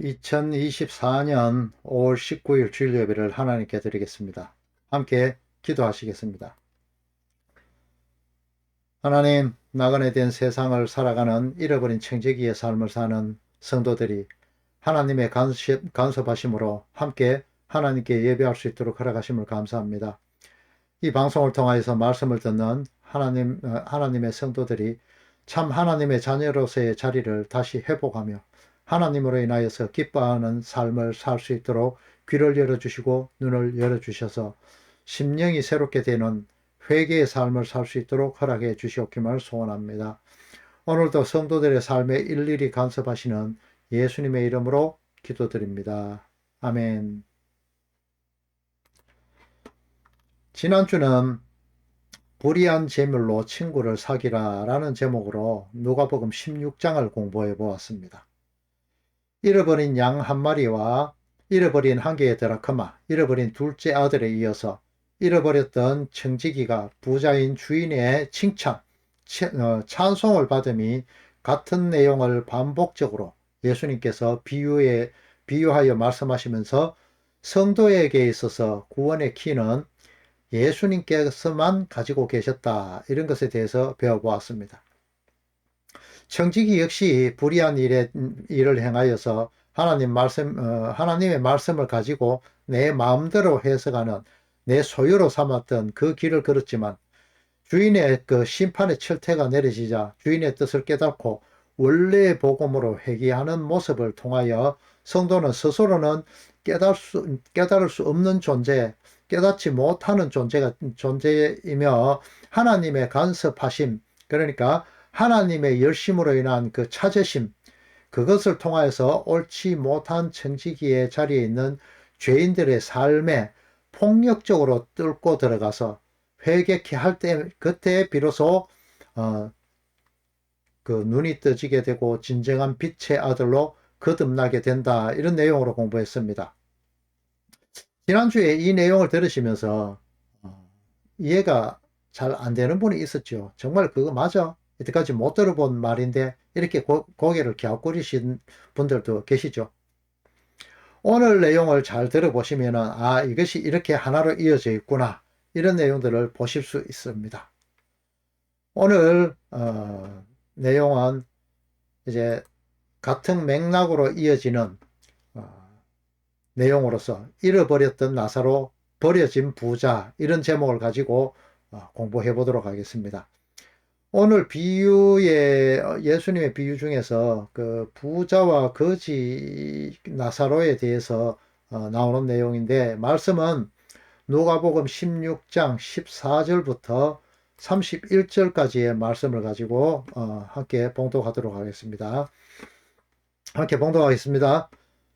2024년 5월 19일 주일 예배를 하나님께 드리겠습니다. 함께 기도하시겠습니다. 하나님, 나그네 된 세상을 살아가는 잃어버린 청지기의 삶을 사는 성도들이 하나님의 간섭하심으로 함께 하나님께 예배할 수 있도록 허락하심을 감사합니다. 이 방송을 통하여서 말씀을 듣는 하나님의 성도들이 참 하나님의 자녀로서의 자리를 다시 회복하며 하나님으로 인하여서 기뻐하는 삶을 살 수 있도록 귀를 열어주시고 눈을 열어주셔서 심령이 새롭게 되는 회개의 삶을 살 수 있도록 허락해 주시옵기를 소원합니다. 오늘도 성도들의 삶에 일일이 간섭하시는 예수님의 이름으로 기도드립니다. 아멘. 지난주는 불의한 재물로 친구를 사귀라 라는 제목으로 누가복음 16장을 공부해 보았습니다. 잃어버린 양 한 마리와 잃어버린 한 개의 드라크마, 잃어버린 둘째 아들에 이어서 잃어버렸던 청지기가 부자인 주인의 칭찬, 찬송을 받음이 같은 내용을 반복적으로 예수님께서 비유하여 말씀하시면서 성도에게 있어서 구원의 키는 예수님께서만 가지고 계셨다. 이런 것에 대해서 배워보았습니다. 청지기 역시 불의한 일을 행하여서 하나님의 말씀을 가지고 내 마음대로 해석하는 내 소유로 삼았던 그 길을 걸었지만 주인의 그 심판의 철퇴가 내려지자 주인의 뜻을 깨닫고 원래의 복음으로 회개하는 모습을 통하여 성도는 스스로는 깨달을 수 없는 존재, 깨닫지 못하는 존재이며 하나님의 간섭하심, 그러니까 하나님의 열심으로 인한 그 차저심, 그것을 통하여서 옳지 못한 청지기의 자리에 있는 죄인들의 삶에 폭력적으로 뚫고 들어가서 회개케 할 때, 그때 비로소 그 눈이 떠지게 되고 진정한 빛의 아들로 거듭나게 된다. 이런 내용으로 공부했습니다. 지난주에 이 내용을 들으시면서 이해가 잘 안 되는 분이 있었죠. 정말 그거 맞아? 이때까지 못 들어본 말인데 이렇게 고개를 갸웃거리신 분들도 계시죠. 오늘 내용을 잘 들어보시면 이것이 이렇게 하나로 이어져 있구나, 이런 내용들을 보실 수 있습니다. 오늘 내용은 이제 같은 맥락으로 이어지는 내용으로서 잃어버렸던 나사로, 버려진 부자, 이런 제목을 가지고 공부해 보도록 하겠습니다. 오늘 예수님의 비유 중에서 그 부자와 거지 나사로에 대해서 나오는 내용인데, 말씀은 누가복음 16장 14절부터 31절까지의 말씀을 가지고 함께 봉독하도록 하겠습니다. 함께 봉독하겠습니다.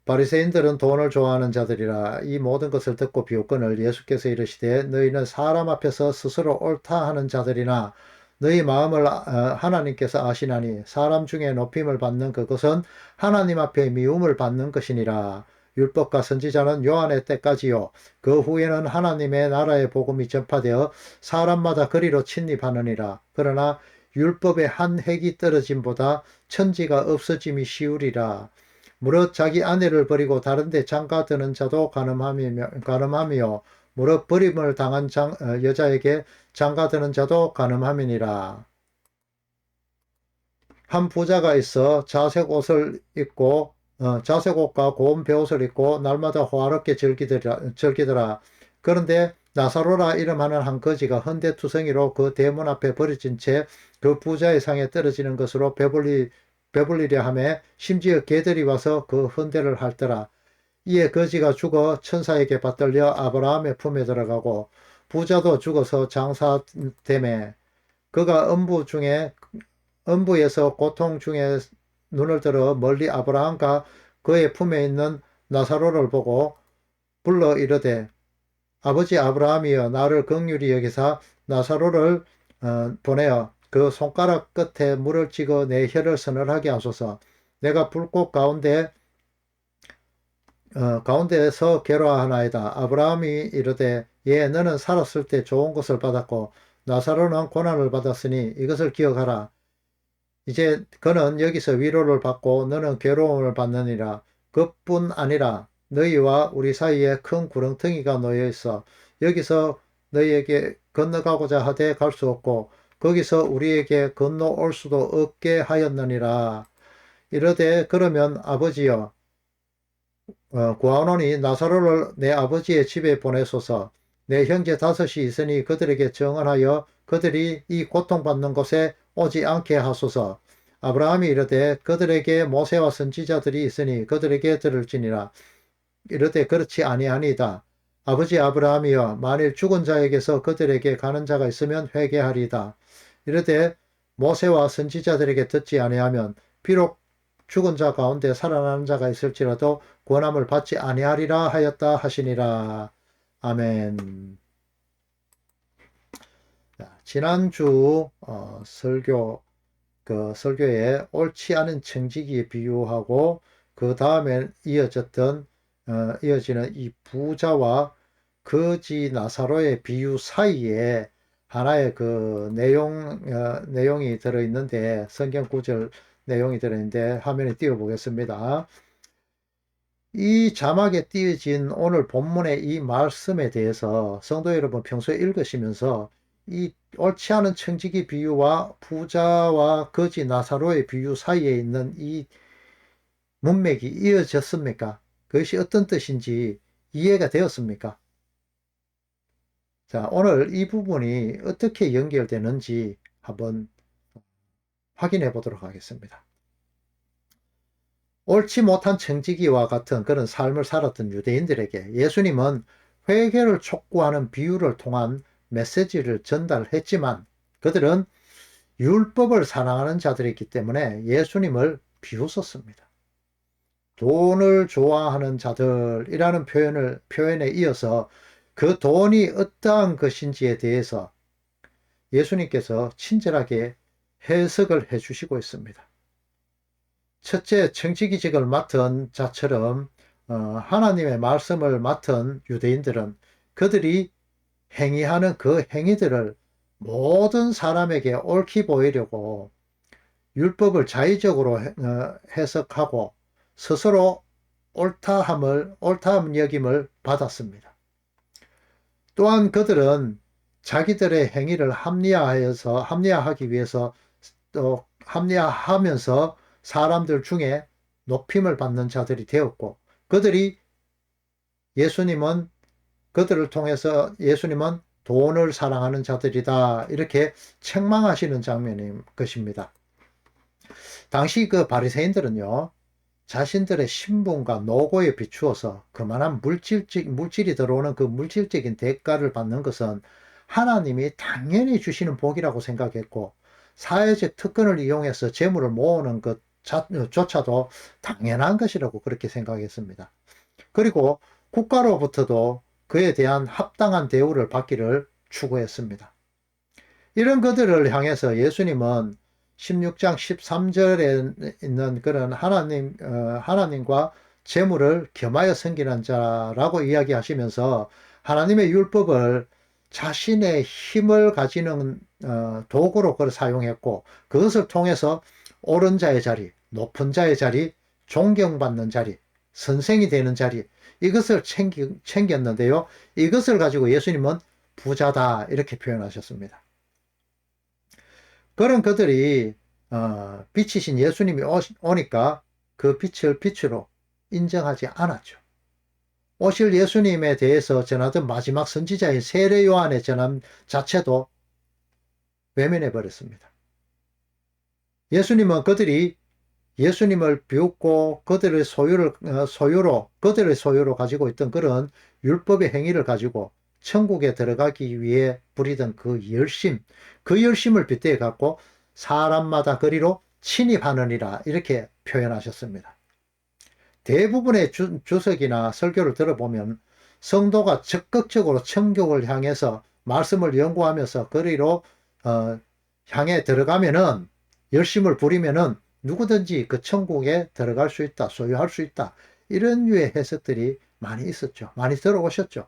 바리새인들은 돈을 좋아하는 자들이라. 이 모든 것을 듣고 비웃거늘 예수께서 이르시되, 너희는 사람 앞에서 스스로 옳다 하는 자들이나 너희 마음을 하나님께서 아시나니 사람 중에 높임을 받는 그것은 하나님 앞에 미움을 받는 것이니라. 율법과 선지자는 요한의 때까지요. 그 후에는 하나님의 나라의 복음이 전파되어 사람마다 그리로 침입하느니라. 그러나 율법의 한 획이 떨어짐보다 천지가 없어짐이 쉬우리라. 무릇 자기 아내를 버리고 다른 데 장가드는 자도 가늠하며 무릇 버림을 당한 여자에게 장가드는 자도 가늠함이니라. 한 부자가 있어 자색 옷과 고운 베옷을 입고 날마다 호화롭게 즐기더라. 그런데 나사로라 이름하는 한 거지가 헌데투성이로 그 대문 앞에 버려진 채 그 부자의 상에 떨어지는 것으로 배불리려 하며 심지어 개들이 와서 그 헌데를 핥더라. 이에 거지가 죽어 천사에게 받들려 아브라함의 품에 들어가고 부자도 죽어서 장사되매 그가 음부에서 고통 중에 눈을 들어 멀리 아브라함과 그의 품에 있는 나사로를 보고 불러 이르되, 아버지 아브라함이여, 나를 긍휼히 여기사 나사로를 보내어 그 손가락 끝에 물을 찍어 내 혀를 서늘하게 하소서. 내가 불꽃 가운데에서 괴로워하나이다. 아브라함이 이르되, 예, 너는 살았을 때 좋은 것을 받았고 나사로는 고난을 받았으니 이것을 기억하라. 이제 그는 여기서 위로를 받고 너는 괴로움을 받느니라. 그뿐 아니라 너희와 우리 사이에 큰 구렁텅이가 놓여 있어 여기서 너희에게 건너가고자 하되 갈 수 없고 거기서 우리에게 건너올 수도 없게 하였느니라. 이르되 그러면 아버지여 구하노니 나사로를 내 아버지의 집에 보내소서. 내 형제 다섯이 있으니 그들에게 정언하여 그들이 이 고통받는 곳에 오지 않게 하소서. 아브라함이 이르되 그들에게 모세와 선지자들이 있으니 그들에게 들을지니라. 이르되 그렇지 아니하니이다. 아버지 아브라함이여 만일 죽은 자에게서 그들에게 가는 자가 있으면 회개하리이다. 이르되 모세와 선지자들에게 듣지 아니하면 비록 죽은 자 가운데 살아나는 자가 있을지라도 권함을 받지 아니하리라 하였다 하시니라. 아멘. 지난주 설교에 옳지 않은 청지기에 비유하고 그 다음에 이어지는 이 부자와 거지 나사로의 비유 사이에 하나의 그 내용이 들어있는데, 성경 구절 내용이 들어있는데 화면에 띄워보겠습니다. 이 자막에 띄어진 오늘 본문의 이 말씀에 대해서 성도 여러분 평소에 읽으시면서 이 옳지 않은 청지기 비유와 부자와 거지 나사로의 비유 사이에 있는 이 문맥이 이어졌습니까? 그것이 어떤 뜻인지 이해가 되었습니까? 자, 오늘 이 부분이 어떻게 연결되는지 한번 확인해 보도록 하겠습니다. 옳지 못한 청지기와 같은 그런 삶을 살았던 유대인들에게 예수님은 회개를 촉구하는 비유를 통한 메시지를 전달했지만 그들은 율법을 사랑하는 자들이기 때문에 예수님을 비웃었습니다. 돈을 좋아하는 자들이라는 표현에 이어서 그 돈이 어떠한 것인지에 대해서 예수님께서 친절하게 해석을 해주시고 있습니다. 첫째, 청지기직을 맡은 자처럼 하나님의 말씀을 맡은 유대인들은 그들이 행위하는 그 행위들을 모든 사람에게 옳게 보이려고 율법을 자의적으로 해석하고 스스로 옳다함 여김을 받았습니다. 또한 그들은 자기들의 행위를 합리화하기 위해서 또 합리화하면서 사람들 중에 높임을 받는 자들이 되었고 그들을 통해서 예수님은 돈을 사랑하는 자들이다 이렇게 책망하시는 장면인 것입니다. 당시 그 바리새인들은요 자신들의 신분과 노고에 비추어서 그만한 물질이 들어오는 그 물질적인 대가를 받는 것은 하나님이 당연히 주시는 복이라고 생각했고 사회적 특권을 이용해서 재물을 모으는 것조차도 당연한 것이라고 그렇게 생각했습니다. 그리고 국가로부터도 그에 대한 합당한 대우를 받기를 추구했습니다. 이런 그들을 향해서 예수님은 16장 13절에 있는 그런 하나님과 재물을 겸하여 섬기는 자라고 이야기하시면서 하나님의 율법을 자신의 힘을 가지는 도구로 그걸 사용했고 그것을 통해서 옳은 자의 자리, 높은 자의 자리, 존경받는 자리, 선생이 되는 자리 이것을 챙겼는데요. 이것을 가지고 예수님은 부자다 이렇게 표현하셨습니다. 그런 그들이 빛이신 예수님이 오니까 그 빛을 빛으로 인정하지 않았죠. 오실 예수님에 대해서 전하던 마지막 선지자인 세례 요한의 전함 자체도 외면해 버렸습니다. 예수님은 그들이 예수님을 비웃고 그들의 소유로 가지고 있던 그런 율법의 행위를 가지고 천국에 들어가기 위해 부리던 그 열심을 빗대어 갖고 사람마다 그리로 침입하느니라 이렇게 표현하셨습니다. 대부분의 주석이나 설교를 들어보면 성도가 적극적으로 천국을 향해서 말씀을 연구하면서 그리로 향해 들어가면은 열심을 부리면은 누구든지 그 천국에 들어갈 수 있다, 소유할 수 있다 이런 류의 해석들이 많이 있었죠. 많이 들어오셨죠.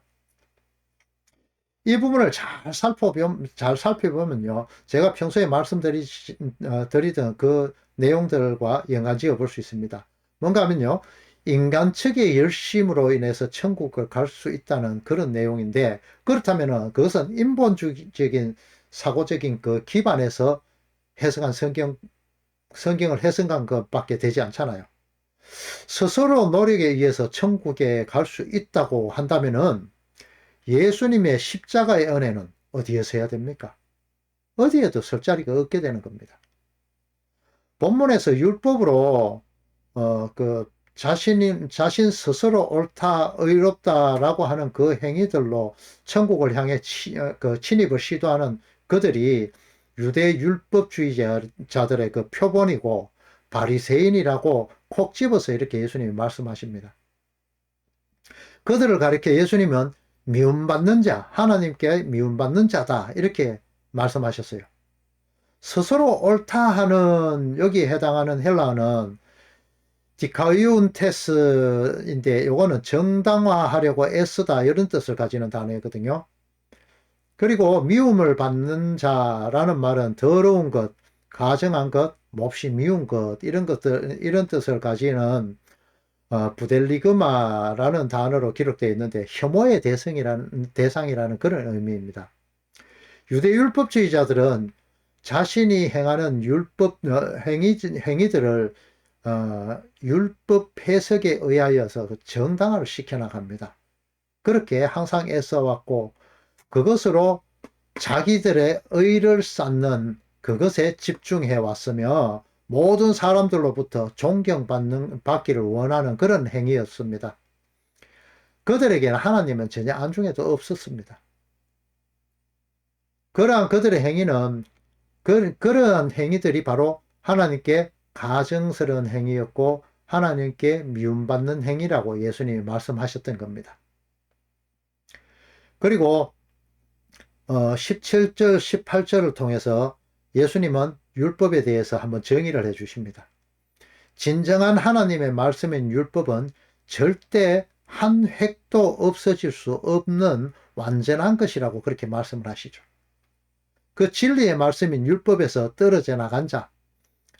이 부분을 잘 살펴보면요. 제가 평소에 말씀드리던 그 내용들과 연관지어 볼 수 있습니다. 뭔가 하면요. 인간 측의 열심으로 인해서 천국을 갈 수 있다는 그런 내용인데, 그렇다면은 그것은 인본주의적인 사고적인 그 기반에서 해석한 성경을 해석한 것밖에 되지 않잖아요. 스스로 노력에 의해서 천국에 갈 수 있다고 한다면은 예수님의 십자가의 은혜는 어디에서 해야 됩니까? 어디에도 설 자리가 없게 되는 겁니다. 본문에서 율법으로 자신 스스로 옳다, 의롭다라고 하는 그 행위들로 천국을 향해 진입을 시도하는 그들이 유대 율법주의자들의 그 표본이고 바리새인이라고 콕 집어서 이렇게 예수님이 말씀하십니다. 그들을 가리켜 예수님은 미움받는 자, 하나님께 미움받는 자다 이렇게 말씀하셨어요. 스스로 옳다 하는 여기에 해당하는 헬라어는 디카이운테스인데 요거는 정당화하려고 애쓰다 이런 뜻을 가지는 단어거든요. 그리고 미움을 받는 자라는 말은 더러운 것, 가증한 것, 몹시 미운 것 이런 뜻을 가지는 부델리그마라는 단어로 기록되어 있는데 혐오의 대상이라는 그런 의미입니다. 유대율법주의자들은 자신이 행하는 행위들을 율법 해석에 의하여서 정당화를 시켜나갑니다. 그렇게 항상 애써왔고 그것으로 자기들의 의를 쌓는 그것에 집중해 왔으며 모든 사람들로부터 존경받기를 원하는 그런 행위였습니다. 그들에게는 하나님은 전혀 안중에도 없었습니다. 그러한 그들의 행위는 그러한 행위들이 바로 하나님께 가증스러운 행위였고 하나님께 미움받는 행위라고 예수님이 말씀하셨던 겁니다. 그리고 17절, 18절을 통해서 예수님은 율법에 대해서 한번 정의를 해 주십니다. 진정한 하나님의 말씀인 율법은 절대 한 획도 없어질 수 없는 완전한 것이라고 그렇게 말씀을 하시죠. 그 진리의 말씀인 율법에서 떨어져 나간 자,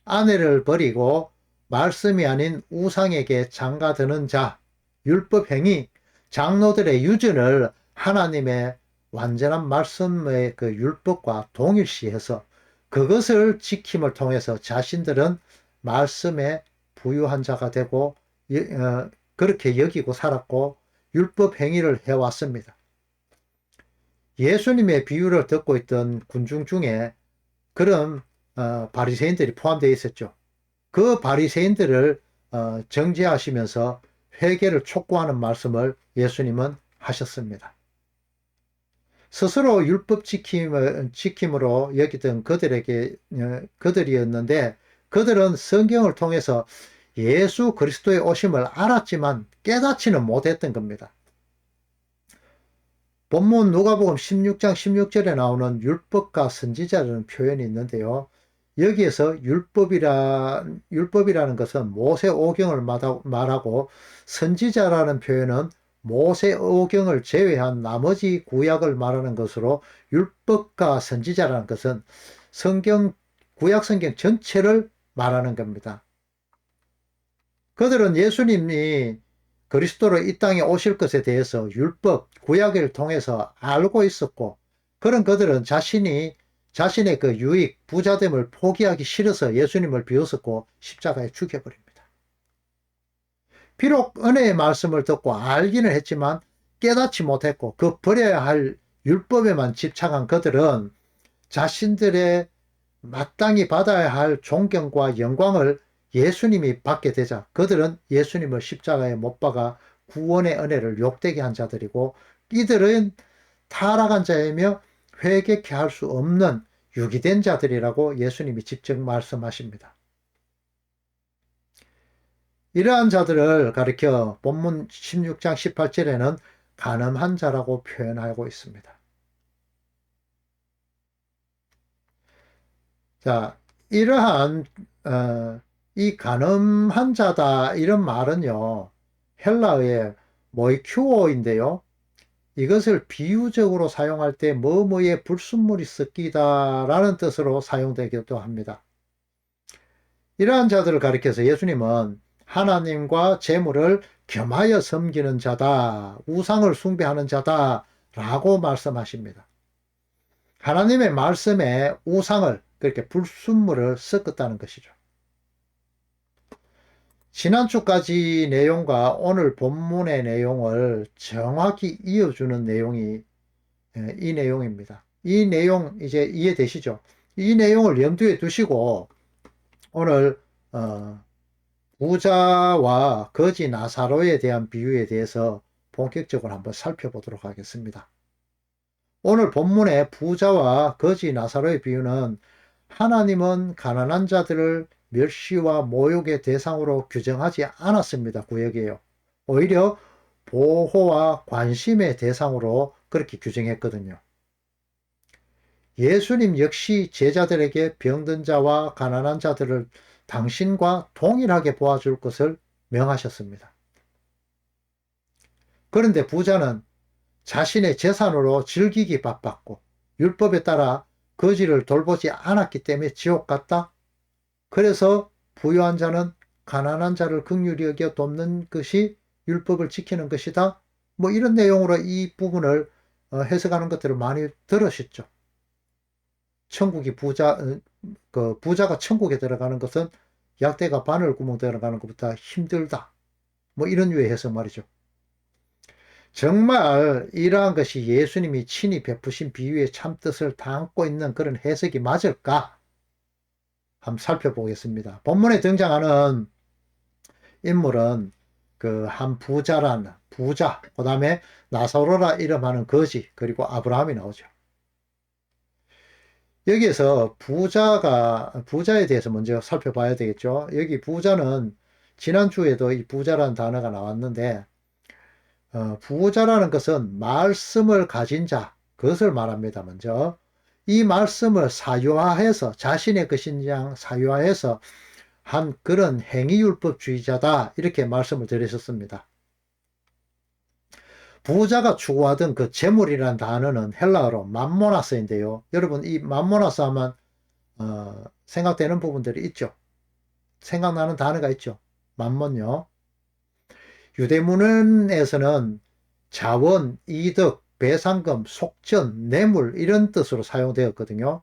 아내를 버리고 말씀이 아닌 우상에게 장가드는 자, 율법 행위, 장로들의 유전을 하나님의 완전한 말씀의 그 율법과 동일시해서 그것을 지킴을 통해서 자신들은 말씀에 부유한 자가 되고 그렇게 여기고 살았고 율법 행위를 해왔습니다. 예수님의 비유를 듣고 있던 군중 중에 그런 바리새인들이 포함되어 있었죠. 그 바리새인들을 정죄하시면서 회개를 촉구하는 말씀을 예수님은 하셨습니다. 스스로 율법 지킴으로 여기던 그들이었는데 그들은 성경을 통해서 예수 그리스도의 오심을 알았지만 깨닫지는 못했던 겁니다. 본문 누가복음 16장 16절에 나오는 율법과 선지자라는 표현이 있는데요. 여기에서 율법이라는 것은 모세오경을 말하고 선지자라는 표현은 모세오경을 제외한 나머지 구약을 말하는 것으로 율법과 선지자라는 것은 구약 성경 전체를 말하는 겁니다. 그들은 예수님이 그리스도로 이 땅에 오실 것에 대해서 율법, 구약을 통해서 알고 있었고 그런 그들은 자신의 그 유익, 부자됨을 포기하기 싫어서 예수님을 비웃었고 십자가에 죽여버립니다. 비록 은혜의 말씀을 듣고 알기는 했지만 깨닫지 못했고 그 버려야 할 율법에만 집착한 그들은 자신들의 마땅히 받아야 할 존경과 영광을 예수님이 받게 되자 그들은 예수님을 십자가에 못 박아 구원의 은혜를 욕되게 한 자들이고 이들은 타락한 자이며 회개케 할 수 없는 유기된 자들이라고 예수님이 직접 말씀하십니다. 이러한 자들을 가리켜 본문 16장 18절에는 간음한 자라고 표현하고 있습니다. 자, 이러한 이 간음한 자다 이런 말은요 헬라어의 모이큐오인데요 이것을 비유적으로 사용할 때 뭐뭐에 불순물이 섞이다 라는 뜻으로 사용되기도 합니다. 이러한 자들을 가리켜서 예수님은 하나님과 재물을 겸하여 섬기는 자다. 우상을 숭배하는 자다. 라고 말씀하십니다. 하나님의 말씀에 우상을, 그렇게 불순물을 섞었다는 것이죠. 지난주까지 내용과 오늘 본문의 내용을 정확히 이어주는 내용이 이 내용입니다. 이 내용 이제 이해되시죠? 이 내용을 염두에 두시고 오늘 부자와 거지 나사로에 대한 비유에 대해서 본격적으로 한번 살펴보도록 하겠습니다. 오늘 본문의 부자와 거지 나사로의 비유는 하나님은 가난한 자들을 멸시와 모욕의 대상으로 규정하지 않았습니다. 구역이에요. 오히려 보호와 관심의 대상으로 그렇게 규정했거든요. 예수님 역시 제자들에게 병든 자와 가난한 자들을 당신과 동일하게 보아줄 것을 명하셨습니다. 그런데 부자는 자신의 재산으로 즐기기 바빴고 율법에 따라 거지를 돌보지 않았기 때문에 지옥 갔다. 그래서 부유한 자는 가난한 자를 긍휼히 여겨 돕는 것이 율법을 지키는 것이다. 뭐 이런 내용으로 이 부분을 해석하는 것들을 많이 들으셨죠. 천국이 부자가 천국에 들어가는 것은 약대가 바늘구멍 들어가는 것보다 힘들다. 뭐 이런 류의 해석 말이죠. 정말 이러한 것이 예수님이 친히 베푸신 비유의 참뜻을 담고 있는 그런 해석이 맞을까? 한번 살펴보겠습니다. 본문에 등장하는 인물은 그 한 부자란 부자, 그 다음에 나사로라 이름하는 거지, 그리고 아브라함이 나오죠. 여기에서 부자에 대해서 먼저 살펴봐야 되겠죠. 여기 부자는 지난주에도 이 부자라는 단어가 나왔는데 부자라는 것은 말씀을 가진 자, 그것을 말합니다. 먼저 이 말씀을 사유화해서 자신의 것인 양 사유화해서 한 그런 행위율법주의자다, 이렇게 말씀을 드렸었습니다. 부자가 추구하던 그 재물이라는 단어는 헬라어로 맘모나스인데요. 여러분 이 맘모나스 하면 생각되는 부분들이 있죠. 생각나는 단어가 있죠. 맘몬요. 유대문헌에서는 자원, 이득, 배상금, 속전, 뇌물 이런 뜻으로 사용되었거든요.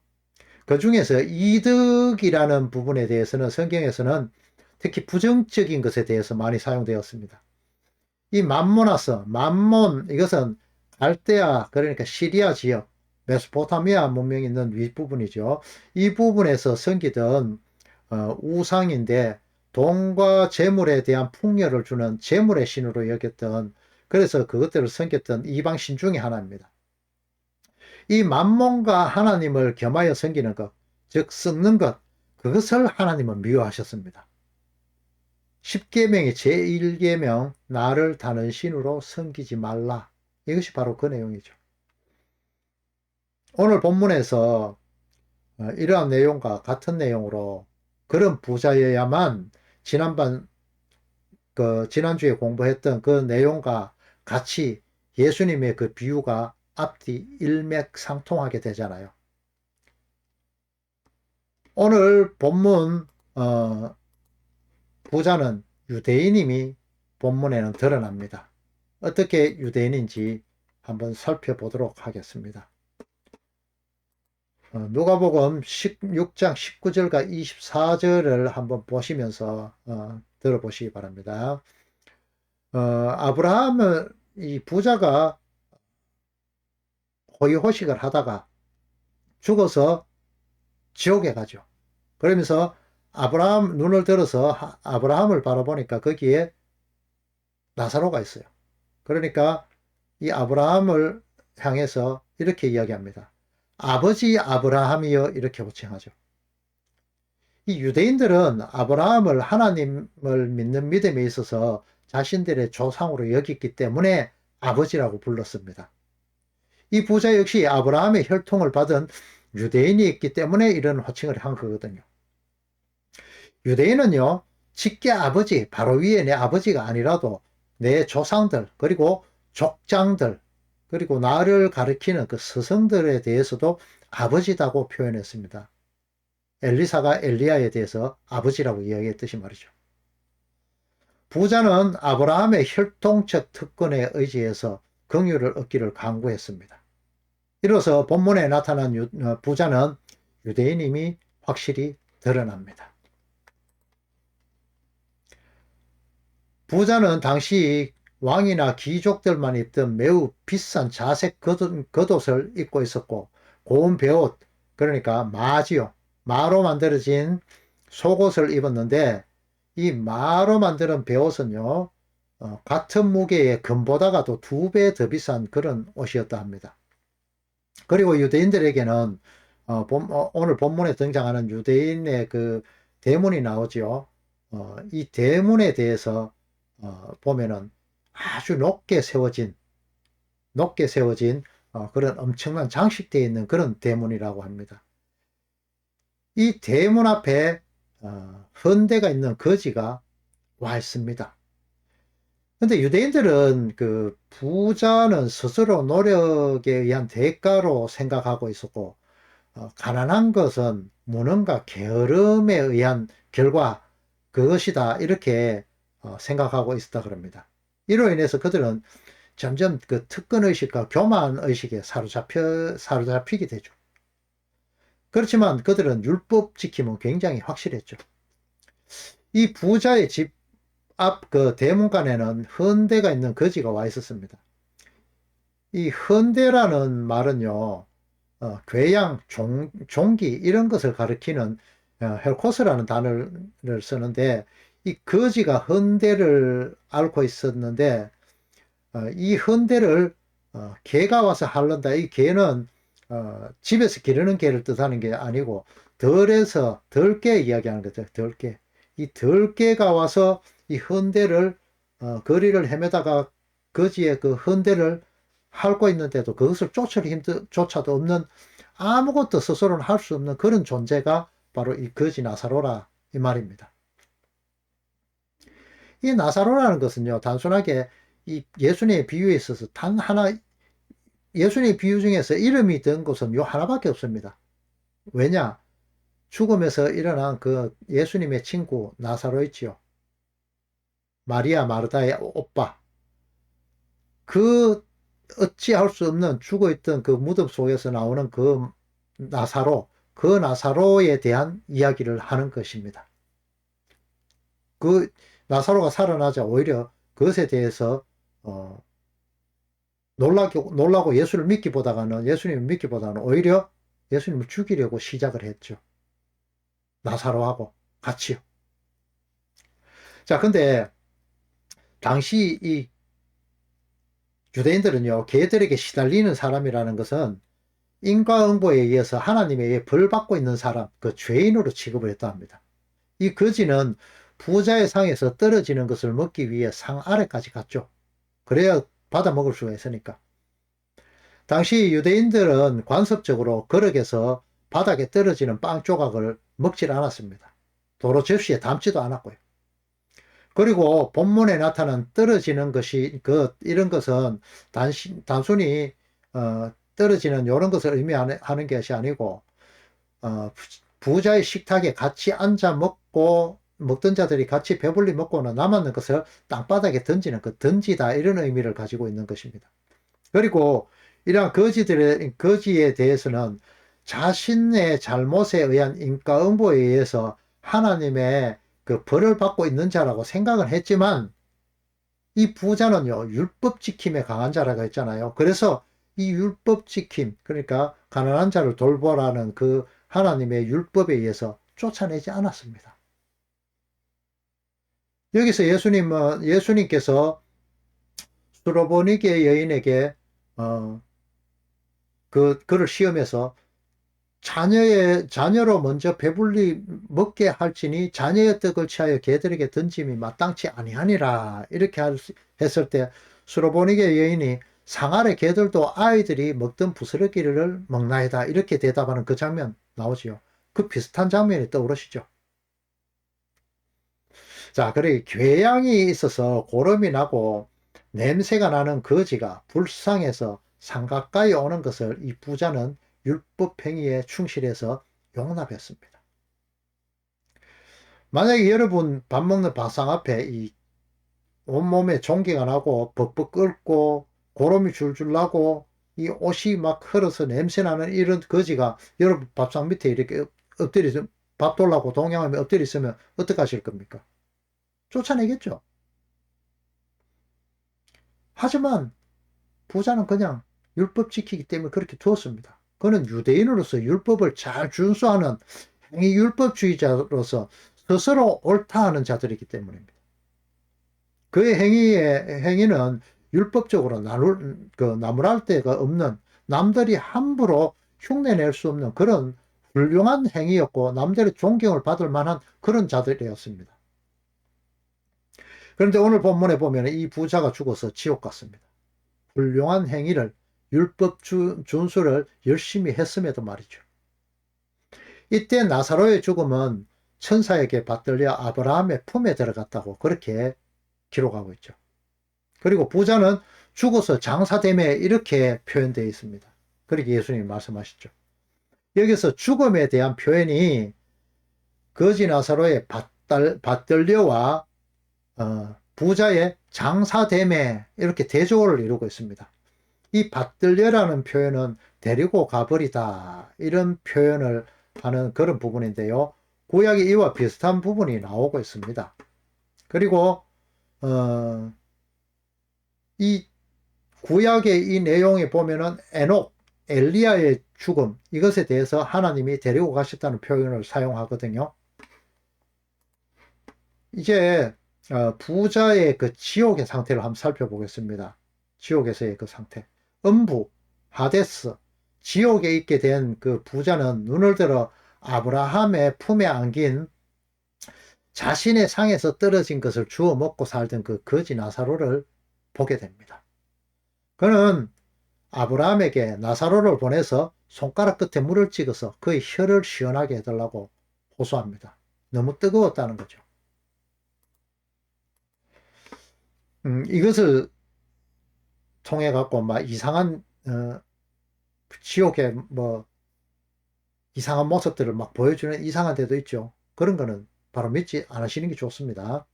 그 중에서 이득이라는 부분에 대해서는 성경에서는 특히 부정적인 것에 대해서 많이 사용되었습니다. 이 맘모나스, 맘몬, 이것은 갈대아, 그러니까 시리아 지역, 메소포타미아 문명이 있는 윗부분이죠. 이 부분에서 섬기던 우상인데 돈과 재물에 대한 풍요를 주는 재물의 신으로 여겼던, 그래서 그것들을 섬겼던 이방 신 중에 하나입니다. 이 만몬과 하나님을 겸하여 섬기는 것, 즉 썩는 것, 그것을 하나님은 미워하셨습니다. 10계명의 제1계명 나를 다른 신으로 섬기지 말라, 이것이 바로 그 내용이죠. 오늘 본문에서 이러한 내용과 같은 내용으로 그런 부자여야만 지난주에 공부했던 그 내용과 같이 예수님의 그 비유가 앞뒤 일맥상통하게 되잖아요. 오늘 본문 부자는 유대인임이 본문에는 드러납니다. 어떻게 유대인인지 한번 살펴보도록 하겠습니다. 누가복음 16장 19절과 24절을 한번 보시면서 들어보시기 바랍니다. 아브라함은 이 부자가 호의호식을 하다가 죽어서 지옥에 가죠. 그러면서 아브라함 눈을 들어서 아브라함을 바라보니까 거기에 나사로가 있어요. 그러니까 이 아브라함을 향해서 이렇게 이야기합니다. 아버지 아브라함이여, 이렇게 호칭하죠. 이 유대인들은 아브라함을 하나님을 믿는 믿음에 있어서 자신들의 조상으로 여겼기 때문에 아버지라고 불렀습니다. 이 부자 역시 아브라함의 혈통을 받은 유대인이 있기 때문에 이런 호칭을 한 거거든요. 유대인은요, 직계 아버지, 바로 위에 내 아버지가 아니라도 내 조상들, 그리고 족장들, 그리고 나를 가리키는 그 스승들에 대해서도 아버지라고 표현했습니다. 엘리사가 엘리야에 대해서 아버지라고 이야기했듯이 말이죠. 부자는 아브라함의 혈통적 특권에 의지해서 긍휼을 얻기를 간구했습니다. 이로써 본문에 나타난 부자는 유대인임이 확실히 드러납니다. 부자는 당시 왕이나 귀족들만 입던 매우 비싼 자색 겉옷을 입고 있었고, 고운 베옷, 그러니까 마지요, 마로 만들어진 속옷을 입었는데, 이 마로 만드는 베옷은요, 같은 무게의 금보다가도 2배 더 비싼 그런 옷이었다 합니다. 그리고 유대인들에게는 오늘 본문에 등장하는 유대인의 그 대문이 나오죠. 이 대문에 대해서 보면은 아주 높게 세워진 그런 엄청난 장식되어 있는 그런 대문이라고 합니다. 이 대문 앞에 헌대가 있는 거지가 와 있습니다. 근데 유대인들은 그 부자는 스스로 노력에 의한 대가로 생각하고 있었고, 가난한 것은 무능과 게으름에 의한 결과, 그것이다, 이렇게 생각하고 있었다 그럽니다. 이로 인해서 그들은 점점 그 특권의식과 교만의식에 사로잡히게 되죠. 그렇지만 그들은 율법 지킴은 굉장히 확실했죠. 이 부자의 집 앞 그 대문간에는 헌대가 있는 거지가 와 있었습니다. 이 헌대라는 말은요, 괴양, 종기 이런 것을 가리키는 헬코스라는 단어를 쓰는데, 이 거지가 헌대를 앓고 있었는데, 이 헌대를 개가 와서 핥는다. 이 개는 집에서 기르는 개를 뜻하는 게 아니고 덜개 이야기하는 거죠. 덜개. 이 덜개가 와서 이 헌대를 거리를 헤매다가 거지의 그 헌대를 핥고 있는데도 그것을 쫓을 힘조차도 없는, 아무것도 스스로는 할 수 없는 그런 존재가 바로 이 거지 나사로라 이 말입니다. 이 나사로라는 것은요, 단순하게 이 예수님의 비유에 있어서 단 하나, 예수님의 비유 중에서 이름이 든 곳은 요 하나밖에 없습니다. 왜냐? 죽음에서 일어난 그 예수님의 친구 나사로 있지요. 마리아 마르다의 오빠. 그 어찌할 수 없는 죽어있던 그 무덤 속에서 나오는 그 나사로, 그 나사로에 대한 이야기를 하는 것입니다. 그 나사로가 살아나자 오히려 그것에 대해서 놀라고 예수님을 믿기보다는 오히려 예수님을 죽이려고 시작을 했죠. 나사로하고 같이요. 자, 근데 당시 이 유대인들은요, 개들에게 시달리는 사람이라는 것은 인과응보에 의해서 하나님에게 벌 받고 있는 사람, 그 죄인으로 취급을 했다 합니다. 이 거지는 부자의 상에서 떨어지는 것을 먹기 위해 상 아래까지 갔죠. 그래야 받아 먹을 수가 있으니까. 당시 유대인들은 관습적으로 거럭에서 바닥에 떨어지는 빵 조각을 먹질 않았습니다. 도로 접시에 담지도 않았고요. 그리고 본문에 나타난 떨어지는 것이 이런 것은 단순히 떨어지는 이런 것을 의미하는 것이 아니고 부자의 식탁에 같이 앉아 먹던 자들이 같이 배불리 먹고는 남았는 것을 땅바닥에 던지는 그 던지다, 이런 의미를 가지고 있는 것입니다. 그리고 이러한 거지에 대해서는 자신의 잘못에 의한 인과응보에 의해서 하나님의 그 벌을 받고 있는 자라고 생각을 했지만, 이 부자는요, 율법 지킴에 강한 자라고 했잖아요. 그래서 이 율법 지킴, 그러니까 가난한 자를 돌보라는 그 하나님의 율법에 의해서 쫓아내지 않았습니다. 여기서 예수님께서 수로보니게 여인에게 그를 시험해서 자녀로 먼저 배불리 먹게 할지니 자녀의 떡을 취하여 개들에게 던짐이 마땅치 아니하니라, 이렇게 했을 때 수로보니게 여인이 상아래 개들도 아이들이 먹던 부스러기를 먹나이다, 이렇게 대답하는 그 장면 나오지요. 그 비슷한 장면이 떠오르시죠. 자, 그래 괴양이 있어서 고름이 나고 냄새가 나는 거지가 불쌍해서 상 가까이 오는 것을 이 부자는 율법 행위에 충실해서 용납했습니다. 만약에 여러분 밥 먹는 밥상 앞에 이 온몸에 종기가 나고 벅벅 끓고 고름이 줄줄 나고 이 옷이 막 흘러서 냄새나는 이런 거지가 여러분 밥상 밑에 이렇게 엎드려 있으면, 밥 돌라고 동양하면 엎드려 있으면 어떻게 하실 겁니까? 쫓아내겠죠. 하지만 부자는 그냥 율법 지키기 때문에 그렇게 두었습니다. 그는 유대인으로서 율법을 잘 준수하는 행위 율법주의자로서 스스로 옳다 하는 자들이기 때문입니다. 그의 행위는 율법적으로 나무랄 데가 없는, 남들이 함부로 흉내낼 수 없는 그런 훌륭한 행위였고, 남들의 존경을 받을 만한 그런 자들이었습니다. 그런데 오늘 본문에 보면 이 부자가 죽어서 지옥 갔습니다. 훌륭한 행위를, 율법 준수를 열심히 했음에도 말이죠. 이때 나사로의 죽음은 천사에게 받들려 아브라함의 품에 들어갔다고 그렇게 기록하고 있죠. 그리고 부자는 죽어서 장사됨에 이렇게 표현되어 있습니다. 그렇게 예수님이 말씀하시죠. 여기서 죽음에 대한 표현이 거지 나사로의 받들려와 부자의 장사됨에 이렇게 대조를 이루고 있습니다. 이 받들려라는 표현은 데리고 가버리다 이런 표현을 하는 그런 부분인데요. 구약에 이와 비슷한 부분이 나오고 있습니다. 그리고 이 구약의 이 내용에 보면은 에녹, 엘리야의 죽음, 이것에 대해서 하나님이 데리고 가셨다는 표현을 사용하거든요. 이제 부자의 그 지옥의 상태를 한번 살펴보겠습니다. 지옥에서의 그 상태. 음부, 하데스, 지옥에 있게 된 그 부자는 눈을 들어 아브라함의 품에 안긴 자신의 상에서 떨어진 것을 주워 먹고 살던 그 거지 나사로를 보게 됩니다. 그는 아브라함에게 나사로를 보내서 손가락 끝에 물을 찍어서 그의 혀를 시원하게 해달라고 호소합니다. 너무 뜨거웠다는 거죠. 이것을 통해 갖고 막 이상한 지옥의 뭐 이상한 모습들을 막 보여주는 이상한 데도 있죠. 그런 거는 바로 믿지 않으시는 게 좋습니다.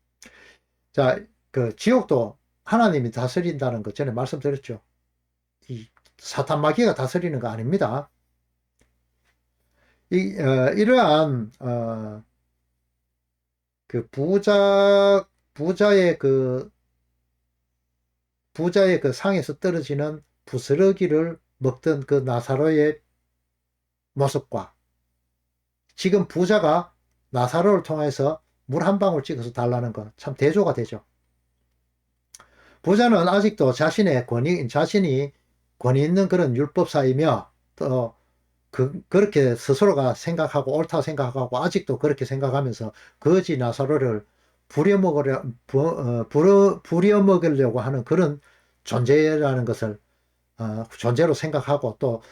자, 그 지옥도 하나님이 다스린다는 거 전에 말씀드렸죠. 이 사탄 마귀가 다스리는 거 아닙니다. 이러한 그 부자의 그 상에서 떨어지는 부스러기를 먹던 그 나사로의 모습과 지금 부자가 나사로를 통해서 물 한 방울 찍어서 달라는 것 참 대조가 되죠. 부자는 아직도 자신이 권위 있는 그런 율법사이며 또 그렇게 스스로가 생각하고 옳다 생각하고 아직도 그렇게 생각하면서 거지 나사로를 부려먹으려고 하는 그런 존재라는 것을 존재로 생각하고 또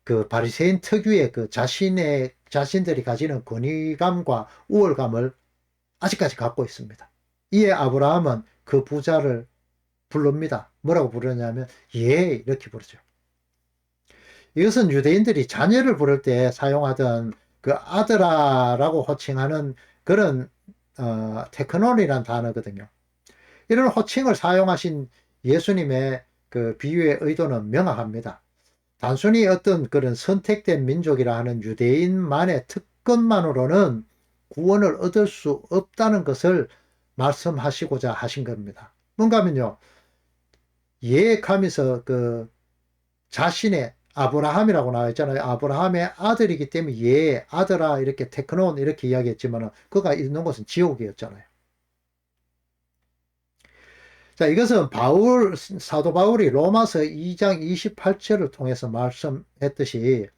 그 바리새인 특유의 그 자신들이 가지는 권위감과 우월감을 아직까지 갖고 있습니다. 이에 아브라함은 그 부자를 부릅니다. 뭐라고 부르냐면 예 이렇게 부르죠. 이것은 유대인들이 자녀를 부를 때 사용하던 그 아들아라고 호칭하는 그런 테크논이라는 단어거든요. 이런 호칭을 사용하신 예수님의 그 비유의 의도는 명확합니다. 단순히 어떤 그런 선택된 민족이라 하는 유대인만의 특권만으로는 구원을 얻을 수 없다는 것을 말씀하시고자 하신 겁니다. 뭔가 하면요, 예감에서 그 자신의 아브라함이라고 나와 있잖아요. 아브라함의 아들이기 때문에 예, 아들아 이렇게 테크논 이렇게 이야기했지만 그가 있는 곳은 지옥이었잖아요. 자, 이것은 사도 바울이 로마서 2장 28절을 통해서 말씀했듯이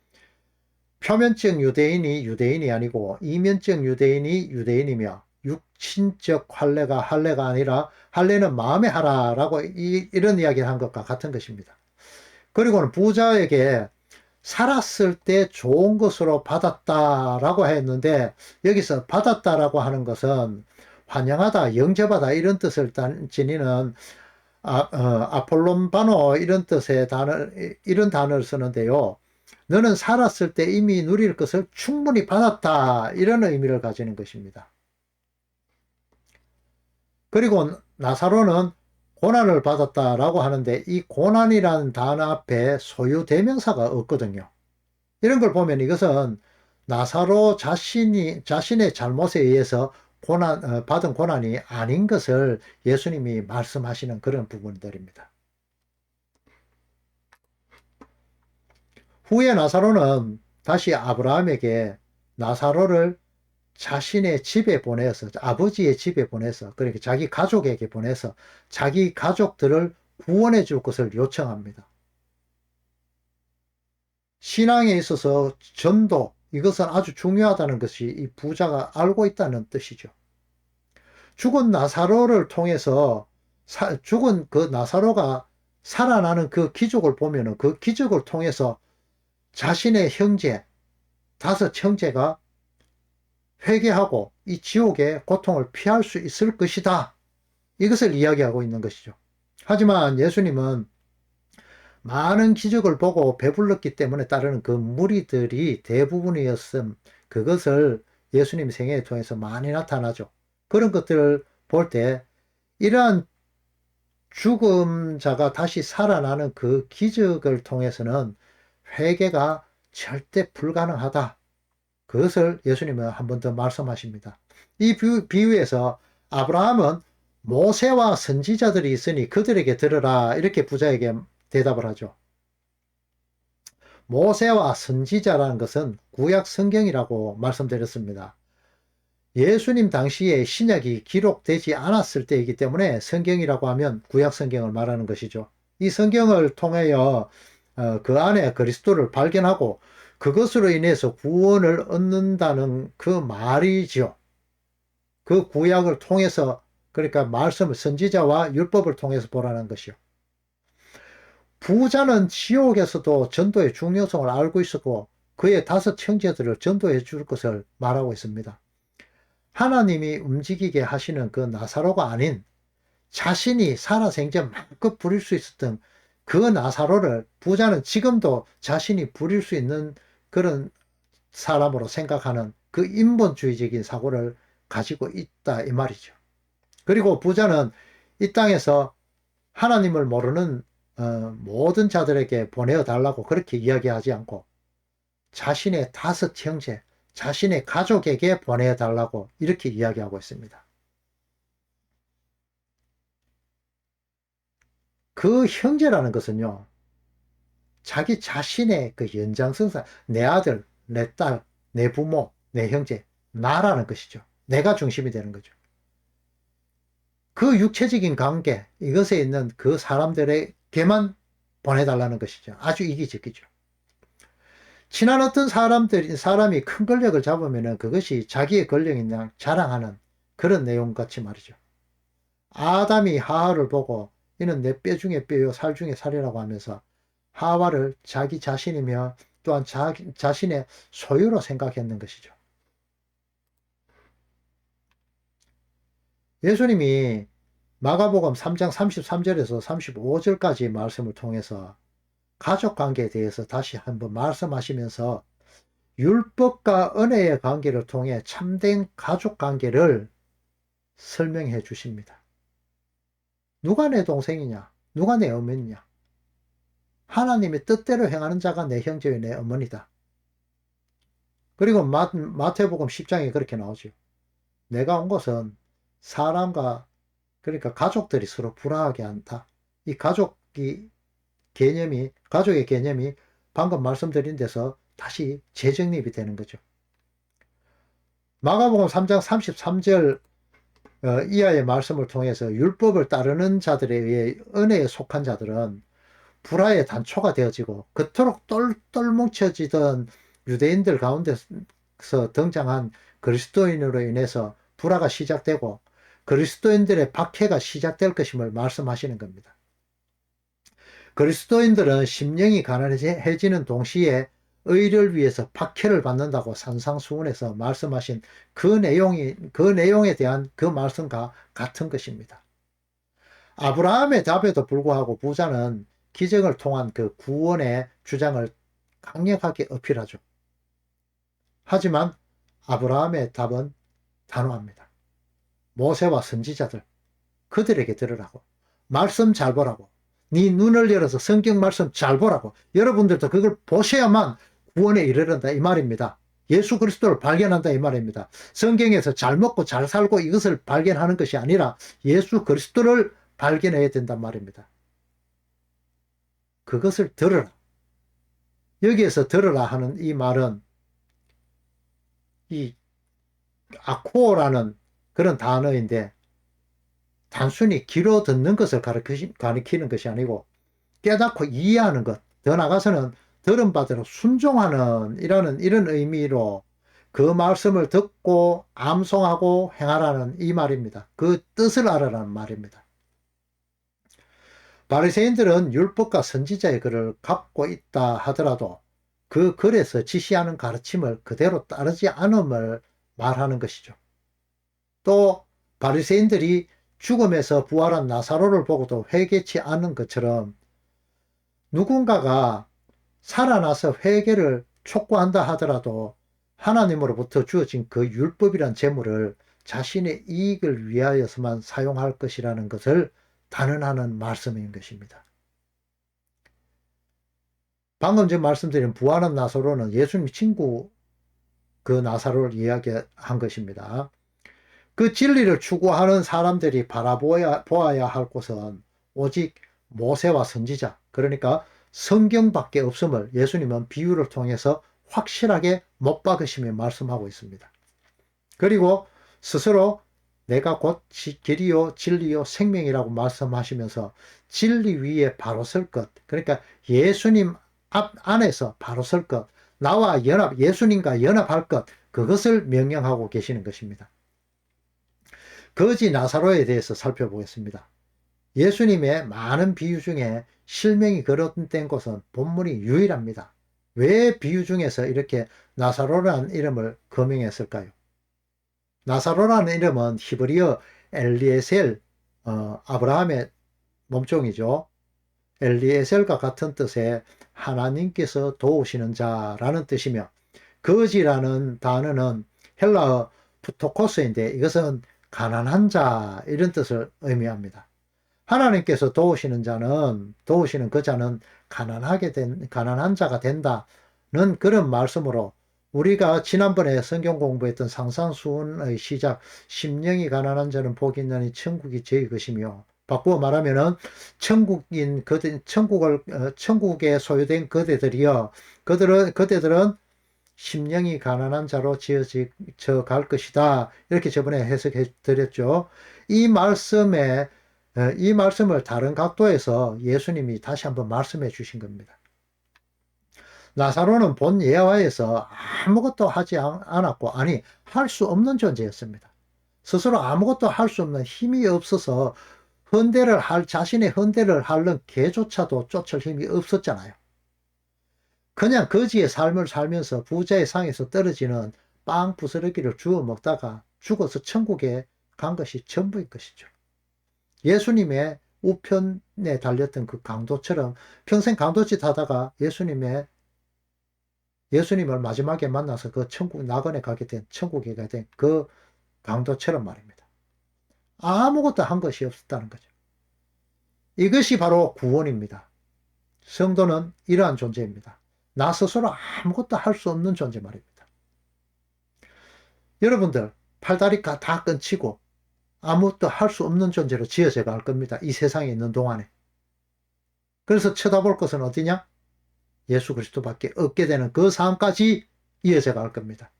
표면적 유대인이 유대인이 아니고 이면적 유대인이 유대인이며 육신적 할례가 아니라 할례는 마음에 하라라고 이런 이야기를 한 것과 같은 것입니다. 그리고는 부자에게 살았을 때 좋은 것으로 받았다라고 했는데 여기서 받았다라고 하는 것은 환영하다, 영접하다 이런 뜻을 지니는 아폴론바노 이런 뜻의 이런 단어를 쓰는데요. 너는 살았을 때 이미 누릴 것을 충분히 받았다 이런 의미를 가지는 것입니다. 그리고 나사로는 고난을 받았다라고 하는데 이 고난이라는 단어 앞에 소유 대명사가 없거든요. 이런 걸 보면 이것은 나사로 자신의 잘못에 의해서 받은 고난이 아닌 것을 예수님이 말씀하시는 그런 부분들입니다. 후에 나사로는 다시 아브라함에게 나사로를 자신의 집에 보내서, 아버지의 집에 보내서, 그러니까 자기 가족에게 보내서 자기 가족들을 구원해 줄 것을 요청합니다. 신앙에 있어서 전도, 이것은 아주 중요하다는 것이 이 부자가 알고 있다는 뜻이죠. 죽은 나사로를 통해서, 죽은 그 나사로가 살아나는 그 기적을 보면은 그 기적을 통해서 자신의 형제, 5형제가 회개하고 이 지옥의 고통을 피할 수 있을 것이다. 이것을 이야기하고 있는 것이죠. 하지만 예수님은 많은 기적을 보고 배불렀기 때문에 따르는 그 무리들이 대부분이었음, 그것을 예수님 생애를 통해서 많이 나타나죠. 그런 것들을 볼 때 이러한 죽음자가 다시 살아나는 그 기적을 통해서는 회개가 절대 불가능하다. 그것을 예수님은 한 번 더 말씀하십니다. 이 비유에서 아브라함은 모세와 선지자들이 있으니 그들에게 들으라 이렇게 부자에게 대답을 하죠. 모세와 선지자라는 것은 구약 성경이라고 말씀드렸습니다. 예수님 당시에 신약이 기록되지 않았을 때이기 때문에 성경이라고 하면 구약 성경을 말하는 것이죠. 이 성경을 통하여 그 안에 그리스도를 발견하고 그것으로 인해서 구원을 얻는다는 그 말이죠. 그 구약을 통해서, 그러니까 말씀을, 선지자와 율법을 통해서 보라는 것이요. 부자는 지옥에서도 전도의 중요성을 알고 있었고 그의 5형제들을 전도해 줄 것을 말하고 있습니다. 하나님이 움직이게 하시는 그 나사로가 아닌 자신이 살아생전 마음껏 부릴 수 있었던 그 나사로를 부자는 지금도 자신이 부릴 수 있는 그런 사람으로 생각하는 그 인본주의적인 사고를 가지고 있다 이 말이죠. 그리고 부자는 이 땅에서 하나님을 모르는 모든 자들에게 보내어 달라고 그렇게 이야기하지 않고 자신의 5형제, 자신의 가족에게 보내어 달라고 이렇게 이야기하고 있습니다. 그 형제라는 것은요, 자기 자신의 그 연장선상, 내 아들, 내 딸, 내 부모, 내 형제, 나라는 것이죠. 내가 중심이 되는 거죠. 그 육체적인 관계, 이것에 있는 그 사람들에게만 보내달라는 것이죠. 아주 이기적이죠. 친한 어떤 사람이 큰 권력을 잡으면 그것이 자기의 권력이냐 자랑하는 그런 내용 같이 말이죠. 아담이 하와를 보고 이는 내 뼈 중에 뼈요 살 중에 살이라고 하면서 하와를 자기 자신이며 또한 자신의 소유로 생각했는 것이죠. 예수님이 마가복음 3장 33절에서 35절까지 말씀을 통해서 가족관계에 대해서 다시 한번 말씀하시면서 율법과 은혜의 관계를 통해 참된 가족관계를 설명해 주십니다. 누가 내 동생이냐? 누가 내 어머니냐? 하나님의 뜻대로 행하는 자가 내 형제요 내 어머니다. 그리고 마태복음 10장에 그렇게 나오죠. 내가 온 것은 사람과 그러니까 가족들이 서로 불화하게 한다. 이 가족의 개념이 방금 말씀드린 데서 다시 재정립이 되는 거죠. 마가복음 3장 33절 이하의 말씀을 통해서 율법을 따르는 자들에 의해 은혜에 속한 자들은 불화의 단초가 되어지고 그토록 똘똘 뭉쳐지던 유대인들 가운데서 등장한 그리스도인으로 인해서 불화가 시작되고 그리스도인들의 박해가 시작될 것임을 말씀하시는 겁니다. 그리스도인들은 심령이 가난해지는 동시에 의를 위해서 박해를 받는다고 산상수훈에서 말씀하신 그 내용에 대한 그 말씀과 같은 것입니다. 아브라함의 답에도 불구하고 부자는 기적을 통한 그 구원의 주장을 강력하게 어필하죠. 하지만 아브라함의 답은 단호합니다. 모세와 선지자들, 그들에게 들으라고. 말씀 잘 보라고. 네 눈을 열어서 성경 말씀 잘 보라고. 여러분들도 그걸 보셔야만 구원에 이르른다 이 말입니다. 예수 그리스도를 발견한다 이 말입니다. 성경에서 잘 먹고 잘 살고 이것을 발견하는 것이 아니라 예수 그리스도를 발견해야 된단 말입니다. 그것을 들으라. 여기에서 들으라 하는 이 말은 이 아코라는 그런 단어인데 단순히 귀로 듣는 것을 가리키는 것이 아니고 깨닫고 이해하는 것, 더 나아가서는 들은 바대로 순종하는 이런 의미로 그 말씀을 듣고 암송하고 행하라는 이 말입니다. 그 뜻을 알아라는 말입니다. 바리새인들은 율법과 선지자의 글을 갖고 있다 하더라도 그 글에서 지시하는 가르침을 그대로 따르지 않음을 말하는 것이죠. 또 바리새인들이 죽음에서 부활한 나사로를 보고도 회개치 않는 것처럼 누군가가 살아나서 회개를 촉구한다 하더라도 하나님으로부터 주어진 그 율법이란 재물을 자신의 이익을 위하여서만 사용할 것이라는 것을 단언하는 말씀인 것입니다. 방금 전 말씀드린 부활한 나사로는 예수님 친구 그 나사로를 이야기한 것입니다. 그 진리를 추구하는 사람들이 바라보아야 할 곳은 오직 모세와 선지자, 그러니까 성경밖에 없음을 예수님은 비유를 통해서 확실하게 못 박으시며 말씀하고 있습니다. 그리고 스스로 내가 곧 길이요 진리요 생명이라고 말씀하시면서 진리 위에 바로 설 것, 그러니까 예수님 안에서 바로 설 것, 나와 예수님과 연합할 것, 그것을 명령하고 계시는 것입니다. 거지 나사로에 대해서 살펴보겠습니다. 예수님의 많은 비유 중에 실명이 거론된 곳은 본문이 유일합니다. 왜 비유 중에서 이렇게 나사로라는 이름을 거명했을까요? 나사로라는 이름은 히브리어 엘리에셀, 아브라함의 몸종이죠. 엘리에셀과 같은 뜻의 하나님께서 도우시는 자라는 뜻이며 거지라는 단어는 헬라어 푸토코스인데 이것은 가난한 자 이런 뜻을 의미합니다. 하나님께서 도우시는 그 자는 가난한 자가 된다는 그런 말씀으로 우리가 지난번에 성경 공부했던 상상수훈의 시작 심령이 가난한 자는 복이 있나니 천국이 저희 것이며 바꾸어 말하면은 천국에 소유된 그대들이여 그대들은 심령이 가난한 자로 지어져 갈 것이다. 이렇게 저번에 해석해 드렸죠. 이 말씀을 다른 각도에서 예수님이 다시 한번 말씀해 주신 겁니다. 나사로는 본 예화에서 아무것도 하지 않았고, 할 수 없는 존재였습니다. 스스로 아무것도 할 수 없는 힘이 없어서 자신의 헌대를 하는 개조차도 쫓을 힘이 없었잖아요. 그냥 거지의 삶을 살면서 부자의 상에서 떨어지는 빵 부스러기를 주워 먹다가 죽어서 천국에 간 것이 전부인 것이죠. 예수님의 우편에 달렸던 그 강도처럼 평생 강도짓 하다가 예수님을 마지막에 만나서 그 천국 낙원에 가게 된 천국에 가게 된 그 강도처럼 말입니다. 아무것도 한 것이 없었다는 거죠. 이것이 바로 구원입니다. 성도는 이러한 존재입니다. 나 스스로 아무것도 할 수 없는 존재 말입니다. 여러분들 팔다리 다 끊치고 아무것도 할 수 없는 존재로 지어져 갈 겁니다. 이 세상에 있는 동안에. 그래서 쳐다볼 것은 어디냐? 예수 그리스도밖에 없게 되는 그 삶까지 이어져 갈 겁니다.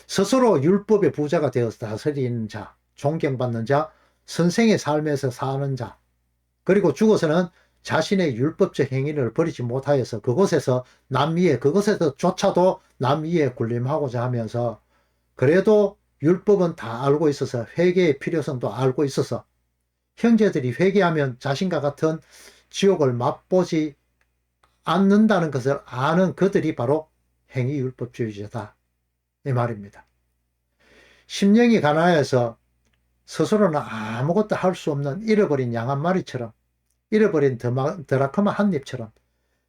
스스로 율법의 부자가 되어서 다스리는 자, 존경받는 자, 선생의 삶에서 사는 자, 그리고 죽어서는 자신의 율법적 행위를 버리지 못하여서 그것에서조차도 남 위에 군림하고자 하면서 그래도 율법은 다 알고 있어서 회개의 필요성도 알고 있어서 형제들이 회개하면 자신과 같은 지옥을 맛보지 않는다는 것을 아는 그들이 바로 행위율법주의자다. 이 말입니다. 심령이 가난해서 스스로는 아무것도 할 수 없는 잃어버린 양 한 마리처럼 잃어버린 드라크마 한 입처럼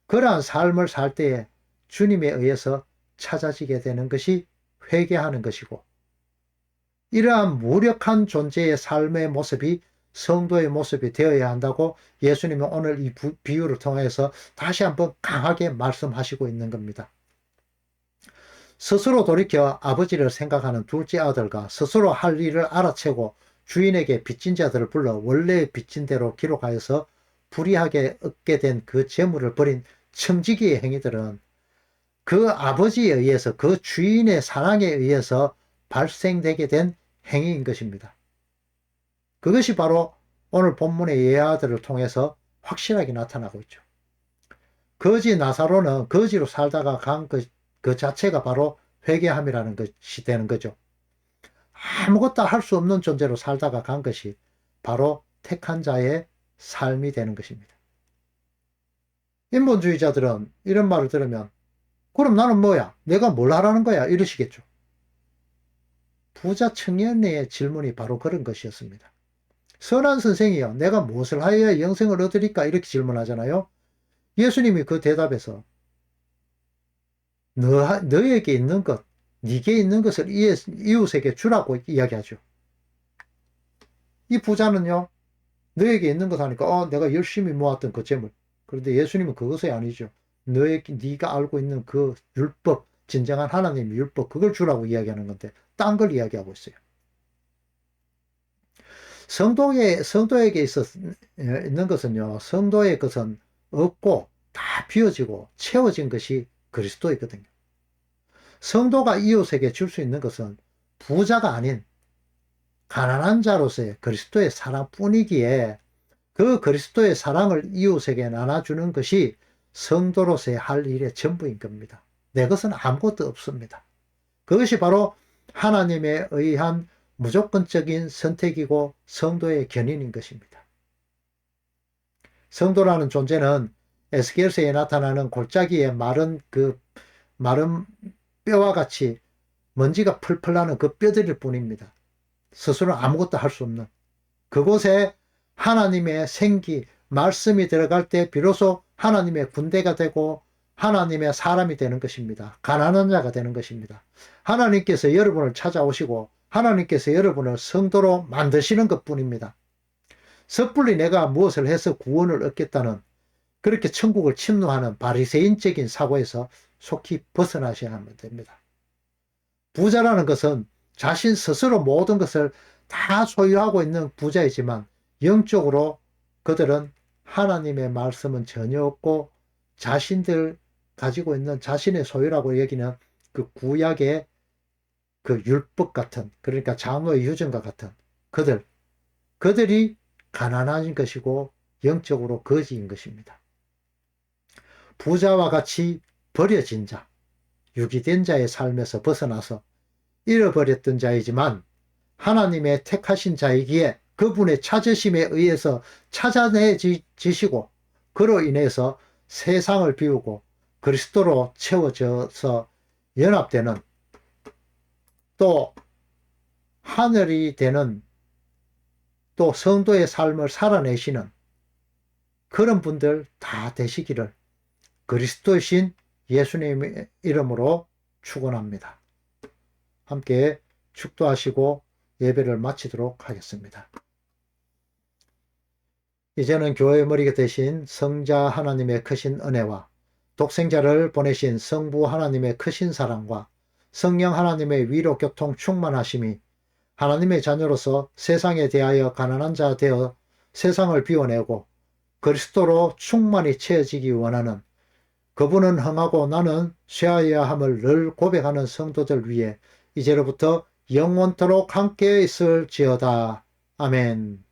그러한 삶을 살 때에 주님에 의해서 찾아지게 되는 것이 회개하는 것이고 이러한 무력한 존재의 삶의 모습이 성도의 모습이 되어야 한다고 예수님은 오늘 이 비유를 통해서 다시 한번 강하게 말씀하시고 있는 겁니다. 스스로 돌이켜 아버지를 생각하는 둘째 아들과 스스로 할 일을 알아채고 주인에게 빚진 자들을 불러 원래의 빚진 대로 기록하여서 불이하게 얻게 된 그 재물을 버린 청지기의 행위들은 그 아버지에 의해서, 그 주인의 사랑에 의해서 발생되게 된 행위인 것입니다. 그것이 바로 오늘 본문의 예아들을 통해서 확실하게 나타나고 있죠. 거지 나사로는 거지로 살다가 간 그 자체가 바로 회개함이라는 것이 되는 거죠. 아무것도 할 수 없는 존재로 살다가 간 것이 바로 택한 자의 삶이 되는 것입니다. 인본주의자들은 이런 말을 들으면 그럼 나는 뭐야? 내가 뭘 하라는 거야? 이러시겠죠. 부자 청년의 질문이 바로 그런 것이었습니다. 선한 선생이여, 내가 무엇을 하여야 영생을 얻으리까? 이렇게 질문하잖아요. 예수님이 그 대답에서 너에게 있는 것, 네게 있는 것을 이웃에게 주라고 이야기하죠. 이 부자는요, 너에게 있는 것 하니까 내가 열심히 모았던 그 재물. 그런데 예수님은 그것이 아니죠. 네가 알고 있는 그 율법, 진정한 하나님의 율법, 그걸 주라고 이야기하는 건데 딴 걸 이야기하고 있어요. 성도에게 있는 것은요, 성도의 것은 없고 다 비워지고 채워진 것이 그리스도이거든요. 성도가 이웃에게 줄 수 있는 것은 부자가 아닌 가난한 자로서의 그리스도의 사랑뿐이기에 그 그리스도의 사랑을 이웃에게 나눠주는 것이 성도로서의 할 일의 전부인 겁니다. 내 것은 아무것도 없습니다. 그것이 바로 하나님에 의한 무조건적인 선택이고 성도의 견인인 것입니다. 성도라는 존재는 에스겔서에 나타나는 골짜기에 마른 뼈와 같이 먼지가 풀풀 나는 그 뼈들일 뿐입니다. 스스로 아무것도 할 수 없는 그곳에 하나님의 생기, 말씀이 들어갈 때 비로소 하나님의 군대가 되고 하나님의 사람이 되는 것입니다. 가난한 자가 되는 것입니다. 하나님께서 여러분을 찾아오시고 하나님께서 여러분을 성도로 만드시는 것뿐입니다. 섣불리 내가 무엇을 해서 구원을 얻겠다는 그렇게 천국을 침노하는 바리새인적인 사고에서 속히 벗어나셔야 하면 됩니다. 부자라는 것은 자신 스스로 모든 것을 다 소유하고 있는 부자이지만 영적으로 그들은 하나님의 말씀은 전혀 없고 자신들 가지고 있는 자신의 소유라고 여기는 그 구약의 그 율법 같은, 그러니까 장로의 유전과 같은 그들이 가난한 것이고 영적으로 거지인 것입니다. 부자와 같이 버려진 자, 유기된 자의 삶에서 벗어나서 잃어버렸던 자이지만 하나님의 택하신 자이기에 그분의 찾으심에 의해서 찾아내지시고 그로 인해서 세상을 비우고 그리스도로 채워져서 연합되는 또 하늘이 되는 또 성도의 삶을 살아내시는 그런 분들 다 되시기를 그리스도이신 예수님의 이름으로 축원합니다. 함께 축도하시고 예배를 마치도록 하겠습니다. 이제는 교회의 머리가 되신 성자 하나님의 크신 은혜와 독생자를 보내신 성부 하나님의 크신 사랑과 성령 하나님의 위로 교통 충만하심이 하나님의 자녀로서 세상에 대하여 가난한 자 되어 세상을 비워내고 그리스도로 충만히 채워지기 원하는 그분은 흥하고 나는 쇠하여야 함을 늘 고백하는 성도들 위해 이제로부터 영원토록 함께 있을지어다. 아멘.